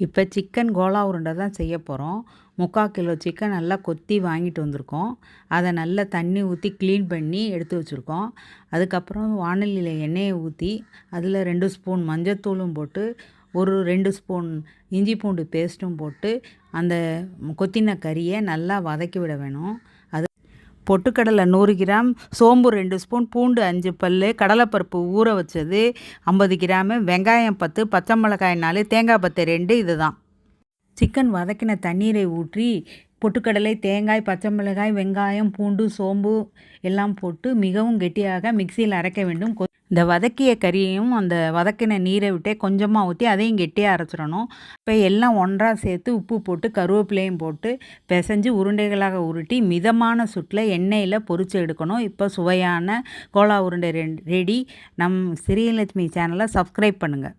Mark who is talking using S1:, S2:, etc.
S1: இப்போ chicken Cola உருண்டை தான் செய்ய போகிறோம். 3/4 கிலோ சிக்கன் நல்லா கொத்தி வாங்கிட்டு வந்திருக்கோம். அதை நல்லா தண்ணி ஊற்றி க்ளீன் பண்ணி எடுத்து வச்சுருக்கோம். அதுக்கப்புறம் வாணலியில் எண்ணெயை ஊற்றி அதில் 2 ஸ்பூன் மஞ்சத்தூளும் போட்டு 2 ஸ்பூன் இஞ்சி பூண்டு பேஸ்ட்டும் போட்டு அந்த கொத்தின கறியை நல்லா வதக்கி விட வேணும். பொட்டுக்கடலை 100 கிராம், சோம்பு 2 ஸ்பூன், பூண்டு 5 பல், கடலைப்பருப்பு ஊற வச்சது 50 கிராமு, வெங்காயம் 10, பச்சை மிளகாய் 4, தேங்காய் பத்தை 2. இது தான் சிக்கன் வதக்கின தண்ணீரை ஊற்றி பொட்டுக்கடலை, தேங்காய், பச்சை மிளகாய், வெங்காயம், பூண்டு, சோம்பு எல்லாம் போட்டு மிகவும் கெட்டியாக மிக்சியில் அரைக்க வேண்டும். இந்த வதக்கிய கறியையும் அந்த வதக்கின நீரை விட்டே கொஞ்சமாக ஊற்றி அதையும் கெட்டியாக அரைச்சிடணும். இப்போ எல்லாம் ஒன்றாக சேர்த்து உப்பு போட்டு கருவேப்பிலையும் போட்டு பிசைஞ்சு உருண்டைகளாக உருட்டி மிதமான சுட்டில் எண்ணெயில் பொரித்து எடுக்கணும். இப்போ சுவையான கோலா உருண்டை ரெடி. நம் ஸ்ரீலட்சுமி சேனலை சப்ஸ்கிரைப் பண்ணுங்கள்.